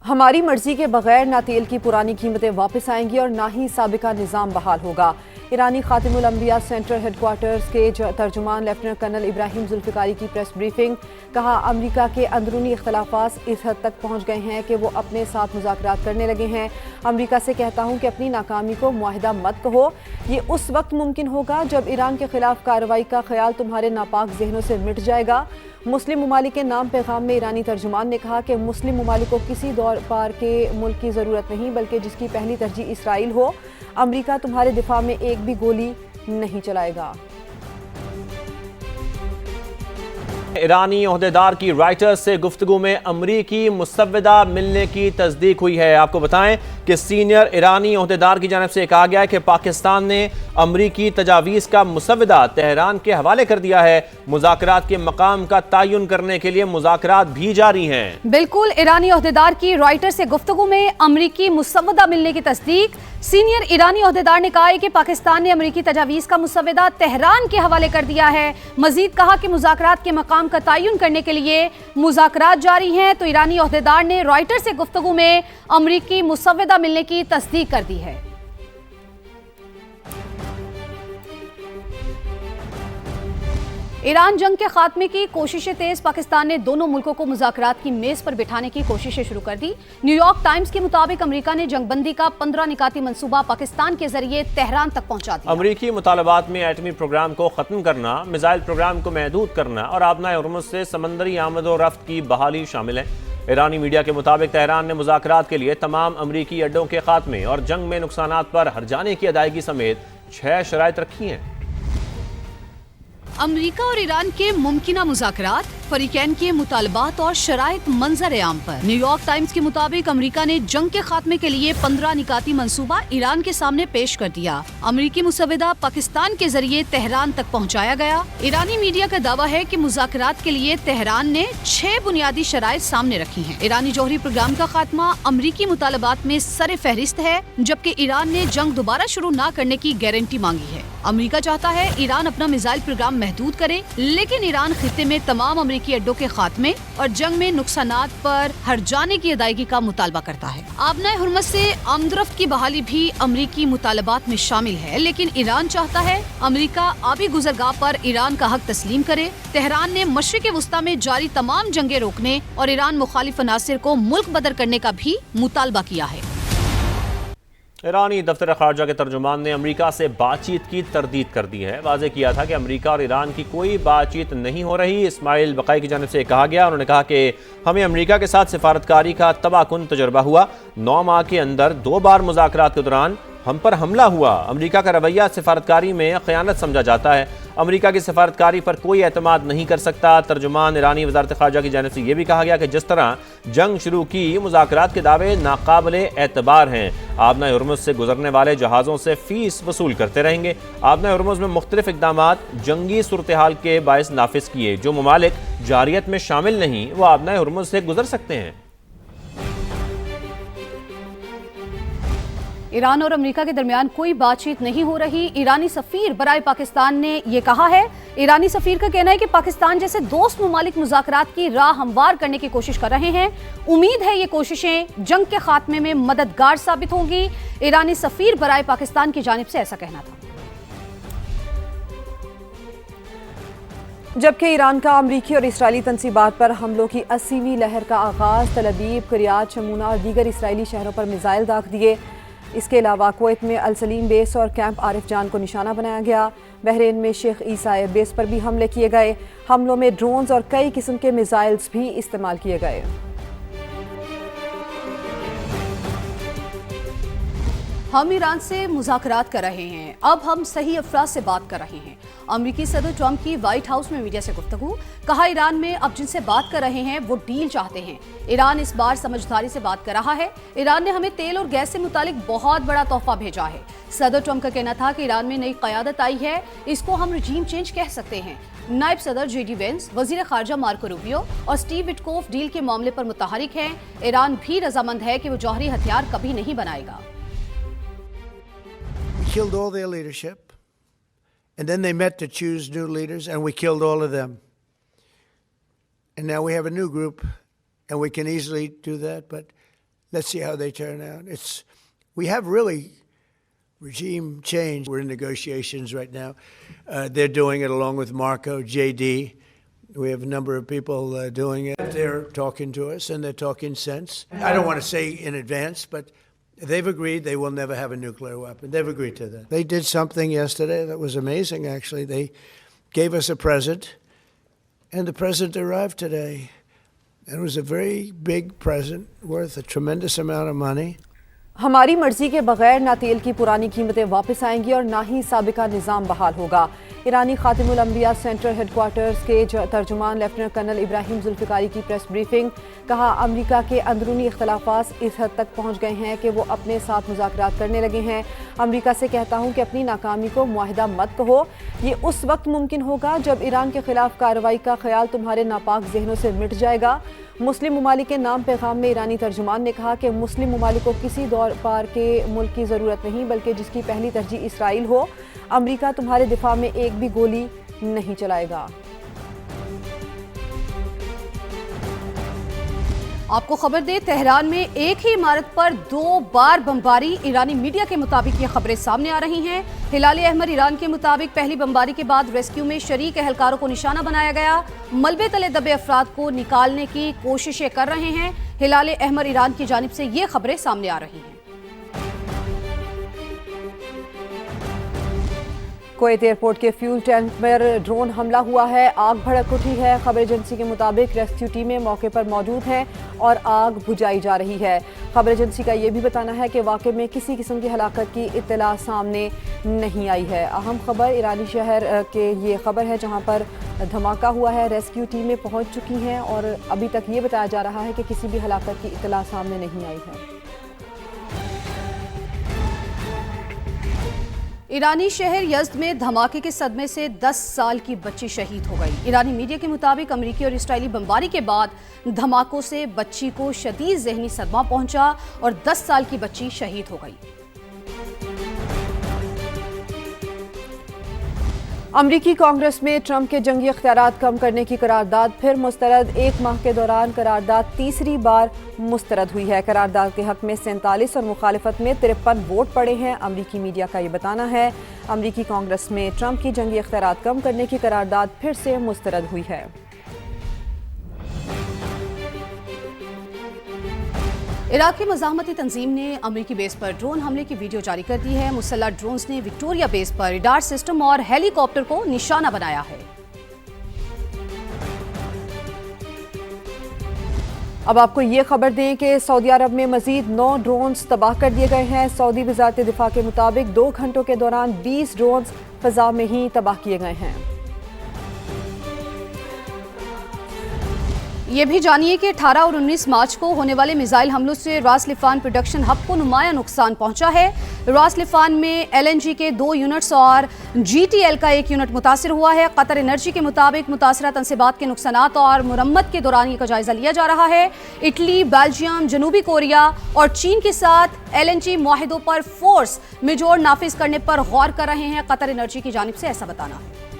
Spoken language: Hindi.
हमारी मर्जी के बगैर ना तेल की पुरानी कीमतें वापस आएंगी और ना ही साबिका निज़ाम बहाल होगा। ईरानी खातिमुल अंबिया सेंट्रल हेडक्वार्टर्स के तर्जुमान लेफ्टिनेंट कर्नल इब्राहिम जुल्फिकारी की प्रेस ब्रीफिंग। कहा, अमरीका के अंदरूनी इख्तलाफात इस हद तक पहुँच गए हैं कि वो अपने साथ मुज़ाकरात करने लगे हैं। अमरीका से कहता हूँ कि अपनी नाकामी को मुआहिदा मत कहो। ये उस वक्त मुमकिन होगा जब ईरान के खिलाफ कार्रवाई का ख्याल तुम्हारे नापाक जहनों से मिट जाएगा। मुस्लिम ममालिक के नाम पैगाम में ईरानी तर्जुमान ने कहा कि मुस्लिम ममालिक को किसी दौर पार के मुल्क की ज़रूरत नहीं, बल्कि जिसकी पहली तरजीह इसराइल हो। अमरीका तुम्हारे दिफा में एक भी गोली नहीं चलाएगा। ईरानी ओहदेदार की राइटर्स से गुफ्तगू में अमरीकी मुसव्वदा मिलने की तस्दीक हुई है। आपको बताएं कि सीनियर ईरानी ओहदेदार की जानिब से कहा गया है कि पाकिस्तान ने अमरीकी तजावीज़ का मुसव्वदा तेहरान के हवाले कर दिया है। मुज़ाकरात के मकाम का तयन करने के लिए मुज़ाकरात भी जारी हैं। बिल्कुल, ईरानी ओहदेदार की राइटर्स से गुफ्तगू में अमरीकी मुसव्वदा मिलने की तस्दीक। सीनियर ईरानी ओहदेदार ने कहा है कि पाकिस्तान ने अमरीकी तजावीज़ का मुसव्वदा तेहरान के हवाले कर दिया है। मजीद कहा कि मुज़ाकरात के मकाम का तयन करने के लिए मुज़ाकरात जारी हैं। तो ईरानी ओहदेदार ने रॉयटर्स से गुफ्तगू में अमरीकी मुसव्वदा मिलने की तस्दीक कर दी है। ईरान जंग के खात्मे की कोशिशें तेज। पाकिस्तान ने दोनों मुल्कों को मुज़ाकरात की मेज पर बिठाने की कोशिशें शुरू कर दी। न्यूयॉर्क टाइम्स के मुताबिक अमेरिका ने जंगबंदी का 15 निकाती मंसूबा पाकिस्तान के जरिए तेहरान तक पहुंचा दिया। अमरीकी मुतालबात में एटमी प्रोग्राम को खत्म करना, मिसाइल प्रोग्राम को महदूद करना और आबनाए हुर्मुज़ से समंदरी आमद और रफ्त की बहाली शामिल है। ईरानी मीडिया के मुताबिक तेहरान ने मुज़ाकरात के लिए तमाम अमरीकी अड्डों के खात्मे और जंग में नुकसानात पर हर्जाने की अदायगी समेत 6 शराइत रखी हैं। अमरीका और ईरान के मुमकिना मुज़ाकरात, फरीकैन के मुतालबात और शराइत मंजर आम पर। न्यूयॉर्क टाइम्स के मुताबिक अमरीका ने जंग के खात्मे के लिए 15 निकाती मंसूबा ईरान के सामने पेश कर दिया। अमरीकी मुसव्वदा पाकिस्तान के जरिए तेहरान तक पहुंचाया गया। ईरानी मीडिया का दावा है कि मुज़ाकरात के लिए तेहरान ने 6 बुनियादी शराइत सामने रखी हैं। ईरानी जौहरी प्रोग्राम का खात्मा अमरीकी मुतालबात में सरे फहरिस्त है, जबकि ईरान ने जंग दोबारा शुरू न करने की गारंटी मांगी है। अमरीका चाहता है ईरान अपना मिसाइल प्रोग्राम महदूद करे, लेकिन ईरान खित्ते में तमाम अमरीकी अड्डों के खात्मे और जंग में नुकसानात पर हर्जाने की अदायगी का मुतालबा करता है। आबनाए हुर्मुज़ से आमदरफ्त की बहाली भी अमरीकी मुतालबात में शामिल है, लेकिन ईरान चाहता है अमरीका आबी गुजरगाह पर ईरान का हक तस्लीम करे। तेहरान ने मशरिक़ वस्ता में जारी तमाम जंगें रोकने और ईरान मुखालिफ अनासिर को मुल्क बदर करने का भी मुतालबा किया है। ईरानी दफ्तर खारजा के तर्जुमान ने अमरीका से बातचीत की तरदीद कर दी है। वाज़ेह किया था कि अमरीका और ईरान की कोई बातचीत नहीं हो रही। इस्माइल बकाई की जानिब से कहा गया, उन्होंने कहा कि हमें अमरीका के साथ सिफारतकारी का तबाहकुन तजुर्बा हुआ। 9 माह के अंदर 2 बार मुज़ाकरात के दौरान हम पर हमला हुआ। अमरीका का रवैया सिफारतकारी में ख़यानत समझा जाता है। अमरीका की सिफारतकारी पर कोई एतमाद नहीं कर सकता। तर्जुमान ईरानी वज़ारत ख़ारजा की जानिब से यह भी कहा गया कि जिस तरह जंग शुरू की, मुज़ाकरात के दावे नाकाबिले एतबार हैं। आबनाए हुर्मुज़ से गुजरने वाले जहाज़ों से फ़ीस वसूल करते रहेंगे। आबनाए हुर्मुज़ में मुख्तलिफ इक़दामात जंगी सूरत हाल के बायस नाफिज किए। जो ममालिक जारियत में शामिल नहीं, वो आबनाए हुर्मुज़ से गुजर सकते हैं। ईरान और अमेरिका के दरमियान कोई बातचीत नहीं हो रही। ईरानी सफीर बराए पाकिस्तान ने यह कहा है। ईरानी सफीर का कहना है कि पाकिस्तान जैसे दोस्त ममालिक मुज़ाकरात की राह हमवार करने की कोशिश कर रहे हैं। उम्मीद है ये कोशिशें जंग के खात्मे में मददगार साबित होंगी। ईरानी सफीर बराए पाकिस्तान की जानिब से ऐसा कहना था। जबकि ईरान का अमरीकी और इसराइली तनसीबात पर हमलों की 80वीं लहर का आगाज़। तल अबीब, कुरियात, शमूना और दीगर इसराइली शहरों पर मिसाइल दाग दिए। इसके अलावा कुवैत में अल सलीम बेस और कैंप आरिफ जान को निशाना बनाया गया। बहरीन में शेख ईसा एयर बेस पर भी हमले किए गए। हमलों में ड्रोन्स और कई किस्म के मिसाइल्स भी इस्तेमाल किए गए। हम ईरान से मुज़ाकरात कर रहे हैं, अब हम सही अफराद से बात कर रहे हैं। अमरीकी सदर ट्रंप की व्हाइट हाउस में मीडिया से गुफ्तगू। कहा, ईरान में अब जिनसे बात कर रहे हैं वो डील चाहते हैं। ईरान इस बार समझदारी से बात कर रहा है। ईरान ने हमें तेल और गैस से मुतालिक बहुत बड़ा तोहफा भेजा है। सदर ट्रंप का कहना था कि ईरान में नई क़यादत आई है, इसको हम रजीम चेंज कह सकते हैं। नायब सदर JD वेंस, वजीर खारजा मार्को रूबियो और स्टीव विटकोफ डील के मामले पर मुतहरिक हैं। ईरान भी रजामंद है कि वो जौहरी हथियार कभी नहीं बनाएगा। Killed all their leadership, and then they met to choose new leaders, and we killed all of them. And now we have a new group, and we can easily do that, but Let's see how they turn out. We have really regime change. We're in negotiations right now. They're doing it along with Marco, JD. We have a number of people doing it. They're talking to us and they're talking sense. I don't want to say in advance, but they've agreed they will never have a nuclear weapon. They've agreed to that. They did something yesterday that was amazing, actually. They gave us a present, and the present arrived today. And it was a very big present worth a tremendous amount of money. हमारी मर्जी के बगैर ना तेल की पुरानी कीमतें वापस आएंगी और ना ही साबिका निज़ाम बहाल होगा। ईरानी खातिमुल अंबिया सेंट्रल हेडक्वार्टर्स के तर्जुमान लेफ्टिनेंट कर्नल इब्राहिम जुल्फिकारी की प्रेस ब्रीफिंग। कहा, अमेरिका के अंदरूनी इख्तलाफात इस हद तक पहुँच गए हैं कि वो अपने साथ मुज़ाकरात करने लगे हैं। अमेरिका से कहता हूँ कि अपनी नाकामी को मुआहिदा मत कहो। ये उस वक्त मुमकिन होगा जब ईरान के खिलाफ कार्रवाई का ख्याल तुम्हारे नापाक जहनों से मिट जाएगा। मुस्लिम ममालिक के नाम पैगाम में ईरानी तर्जुमान ने कहा कि मुस्लिम ममालिक को किसी दौर पार के मुल्क की ज़रूरत नहीं, बल्कि जिसकी पहली तरजीह इसराइल हो। अमेरिका तुम्हारे दिफा में एक भी गोली नहीं चलाएगा। आपको खबर दे, तेहरान में एक ही इमारत पर 2 बार बमबारी। ईरानी मीडिया के मुताबिक ये खबरें सामने आ रही हैं। हिलाल अहमर ईरान के मुताबिक पहली बमबारी के बाद रेस्क्यू में शरीक एहलकारों को निशाना बनाया गया। मलबे तले दबे अफराद को निकालने की कोशिशें कर रहे हैं। हिलाल अहमर ईरान की जानिब से ये खबरें सामने आ रही हैं। कुवैत एयरपोर्ट के फ्यूल टैंक पर ड्रोन हमला हुआ है, आग भड़क उठी है। खबर एजेंसी के मुताबिक रेस्क्यू टीमें मौके पर मौजूद हैं और आग बुझाई जा रही है। खबर एजेंसी का यह भी बताना है कि वाक़े में किसी किस्म की हलाकत की इत्तला सामने नहीं आई है। अहम खबर ईरानी शहर के ये खबर है जहां पर धमाका हुआ है। रेस्क्यू टीमें पहुंच चुकी हैं और अभी तक ये बताया जा रहा है कि किसी भी हलाकत की इत्तला सामने नहीं आई है। ईरानी शहर यज़्द में धमाके के सदमे से 10 साल की बच्ची शहीद हो गई। ईरानी मीडिया के मुताबिक अमेरिकी और इस्राएली बमबारी के बाद धमाकों से बच्ची को शदीद ज़हनी सदमा पहुंचा और 10 साल की बच्ची शहीद हो गई। अमरीकी कांग्रेस में ट्रंप के जंगी इख्तियारात कम करने की करारदाद फिर मुस्तरद। 1 माह के दौरान करारदाद तीसरी बार मुस्तरद हुई है। करारदाद के हक में 47 और मुखालिफत में 53 वोट पड़े हैं। अमरीकी मीडिया का ये बताना है। अमरीकी कांग्रेस में ट्रंप की जंगी इख्तियारात कम करने की करारदाद फिर से मुस्तरद हुई है। इराक की मज़ाहमती तंजीम ने अमरीकी बेस पर ड्रोन हमले की वीडियो जारी कर दी है। मुसल्लह ड्रोन्स ने विक्टोरिया बेस पर रडार सिस्टम और हेलीकॉप्टर को निशाना बनाया है। अब आपको ये खबर दें कि सऊदी अरब में मजीद 9 ड्रोन्स तबाह कर दिए गए हैं। सऊदी वज़ारत दिफा के मुताबिक 2 घंटों के दौरान 20 ड्रोन्स फ़ज़ा में ही तबाह किए गए हैं। ये भी जानिए कि 18 और 19 मार्च को होने वाले मिसाइल हमलों से रास लिफान प्रोडक्शन हब को नुमाया नुकसान पहुंचा है। रास लिफान में LNG के 2 यूनिट्स और GTL का 1 यूनिट मुतासिर हुआ है। कतर एनर्जी के मुताबिक मुतासरा तनसीबात के नुकसानात और मुरम्मत के दौरान का जायजा लिया जा रहा है। इटली, बेल्जियम, जनूबी कोरिया और चीन के साथ LNG मुआहिदों पर फोर्स मेजोर नाफिज करने पर गौर कर रहे हैं। कतर एनर्जी की जानिब से ऐसा बताना है।